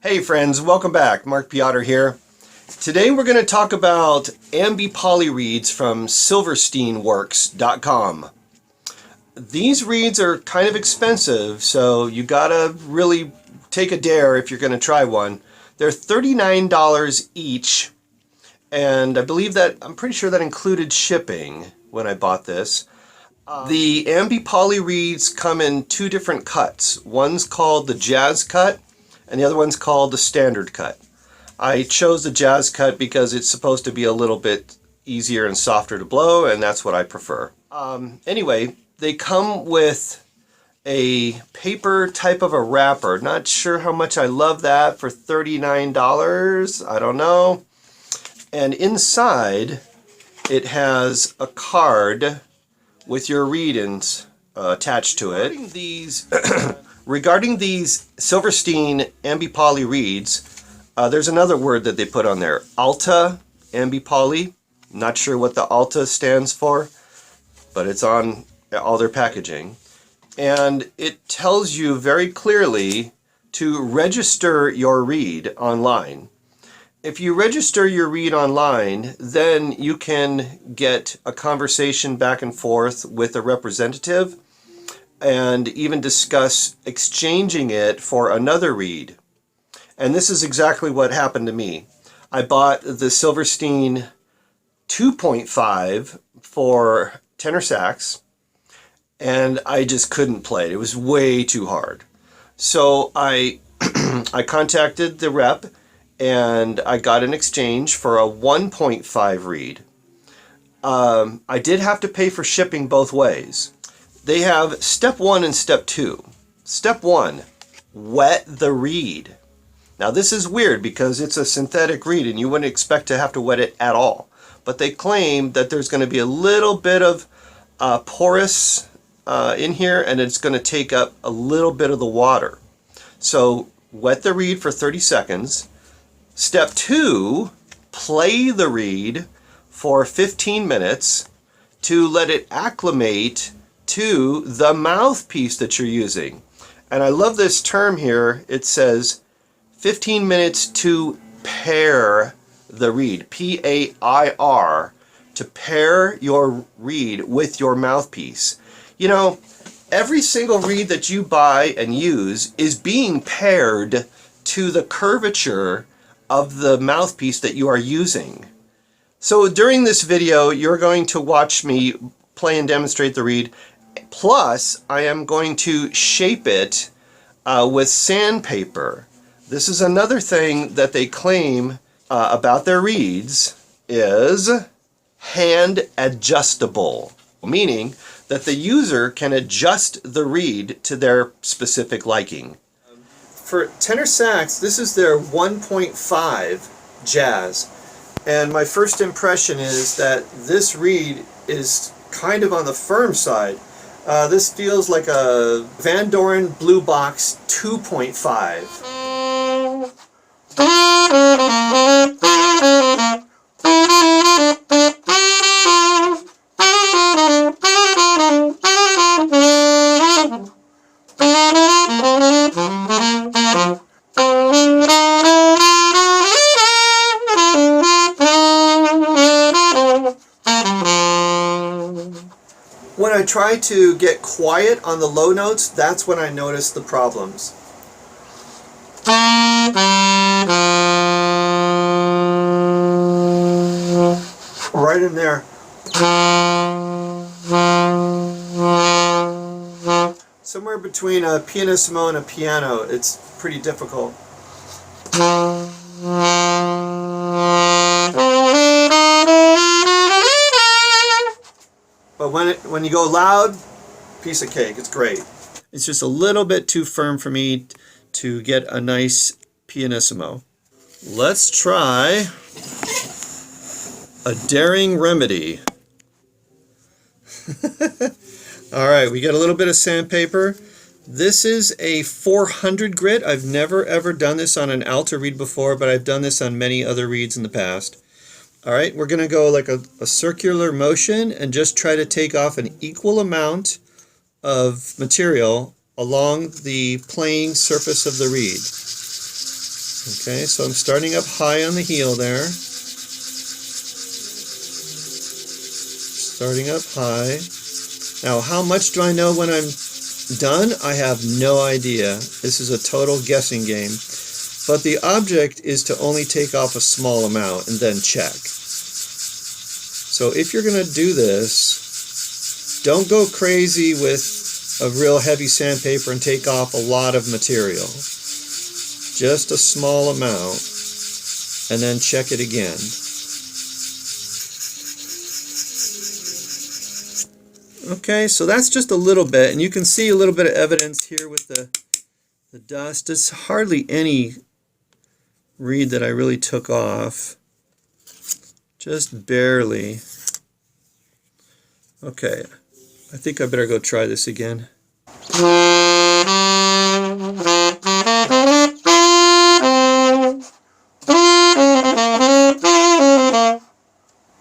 Hey friends, welcome back. Mark Peotter here. Today we're going to talk about Ambipoly reeds from silversteinworks.com. These reeds are kind of expensive, so you gotta really take a dare if you're going to try one. They're $39 each, and I'm pretty sure that included shipping when I bought this. The Ambipoly reeds come in two different cuts. One's called the Jazz cut, and the other one's called the Standard cut. I chose the Jazz cut because it's supposed to be a little bit easier and softer to blow, and that's what I prefer. Anyway, they come with a paper type of a wrapper. Not sure how much I love that for $39. I don't know. And inside, it has a card with your read-ins attached to it. Regarding these Silverstein Ambipoly reeds, there's another word that they put on there, Alta Ambipoly. Not sure what the Alta stands for, but it's on all their packaging. And it tells you very clearly to register your reed online. If you register your reed online, then you can get a conversation back and forth with a representative and even discuss exchanging it for another reed. And this is exactly what happened to me. I bought the Silverstein 2.5 for tenor sax, and I just couldn't play it. It was way too hard. So I contacted the rep, and I got an exchange for a 1.5 reed. I did have to pay for shipping both ways. They have step 1 and step 2. Step 1, wet the reed. Now this is weird because it's a synthetic reed and you wouldn't expect to have to wet it at all. But they claim that there's going to be a little bit of porous in here, and it's going to take up a little bit of the water. So wet the reed for 30 seconds. Step 2, play the reed for 15 minutes to let it acclimate to the mouthpiece that you're using. And I love this term here. It says 15 minutes to pair the reed, P-A-I-R, to pair your reed with your mouthpiece. You know, every single reed that you buy and use is being paired to the curvature of the mouthpiece that you are using. So during this video, you're going to watch me play and demonstrate the reed. Plus, I am going to shape it with sandpaper. This is another thing that they claim about their reeds is hand adjustable, meaning that the user can adjust the reed to their specific liking. For tenor sax, this is their 1.5 Jazz, and my first impression is that this reed is kind of on the firm side. This feels like a Van Doren Blue Box 2.5. When I try to get quiet on the low notes, that's when I notice the problems. Right in there. Somewhere between a pianissimo and a piano, it's pretty difficult. But when you go loud, piece of cake, it's great. It's just a little bit too firm for me to get a nice pianissimo. Let's try a daring remedy. Alright, we get a little bit of sandpaper. This is a 400 grit. I've never ever done this on an Alta reed before, but I've done this on many other reeds in the past. Alright, we're going to go like a circular motion and just try to take off an equal amount of material along the playing surface of the reed. Okay, so I'm starting up high on the heel there. Starting up high. Now, how much do I know when I'm done? I have no idea. This is a total guessing game. But the object is to only take off a small amount and then check. So if you're going to do this, don't go crazy with a real heavy sandpaper and take off a lot of material. Just a small amount, and then check it again. Okay, so that's just a little bit, and you can see a little bit of evidence here with the dust. There's hardly any reed that I really took off. Just barely. Okay, I think I better go try this again.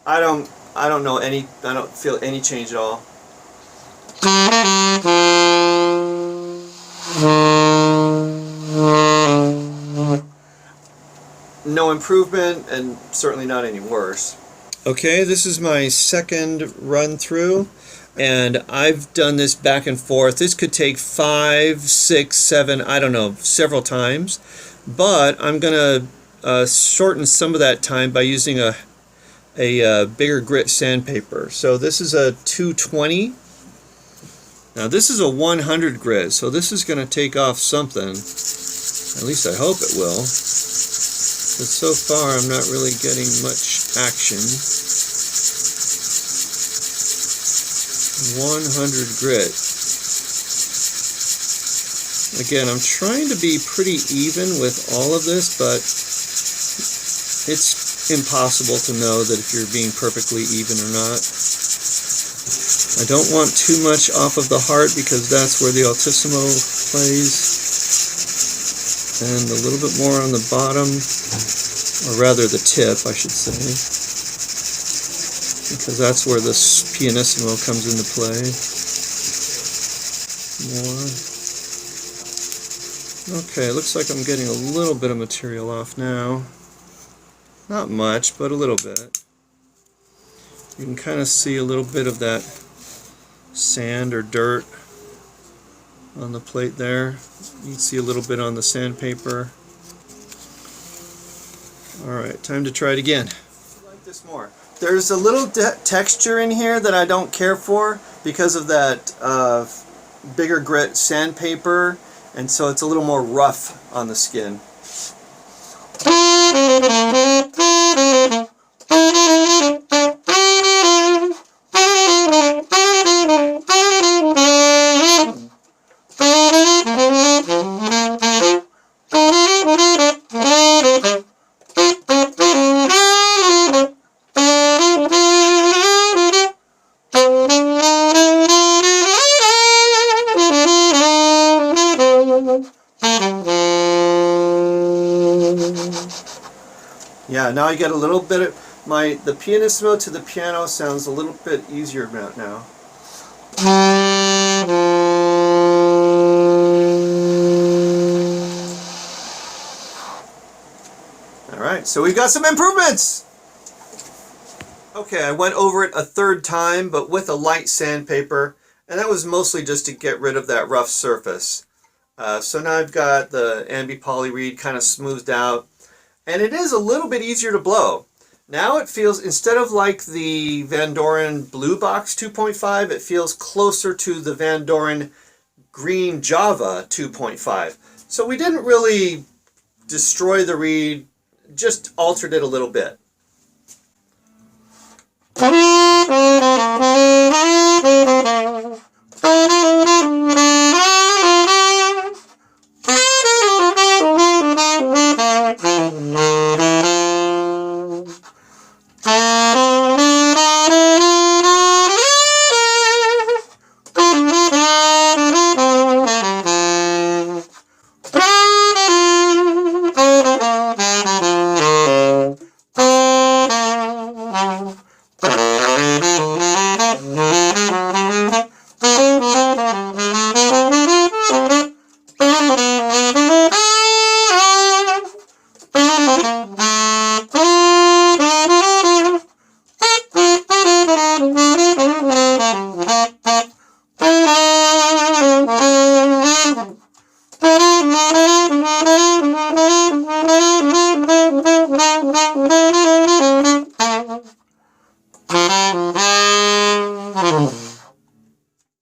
I don't know any, I don't feel any change at all. No improvement, and certainly not any worse. Okay, this is my second run through, and I've done this back and forth. This could take 5, 6, 7, I don't know, several times, but I'm going to shorten some of that time by using a bigger grit sandpaper. So this is a 220. Now this is a 100 grit, so this is going to take off something. At least I hope it will. But so far I'm not really getting much action. 100 grit. Again, I'm trying to be pretty even with all of this, but it's impossible to know that if you're being perfectly even or not. I don't want too much off of the heart because that's where the altissimo plays. And a little bit more on the bottom, or rather the tip, I should say, because that's where this pianissimo comes into play. More. Okay, looks like I'm getting a little bit of material off now. Not much, but a little bit. You can kind of see a little bit of that sand or dirt on the plate there. You can see a little bit on the sandpaper. Alright, time to try it again. I like this more. There's a little texture in here that I don't care for because of that bigger grit sandpaper, and so it's a little more rough on the skin. Yeah, now I get a little bit of the pianissimo to the piano sounds a little bit easier now. Alright, so we've got some improvements! Okay, I went over it a third time, but with a light sandpaper, and that was mostly just to get rid of that rough surface. So now I've got the Ambipoly reed kind of smoothed out, and it is a little bit easier to blow. Now it feels, instead of like the Van Doren Blue Box 2.5, it feels closer to the Van Doren Green Java 2.5. So we didn't really destroy the reed, just altered it a little bit.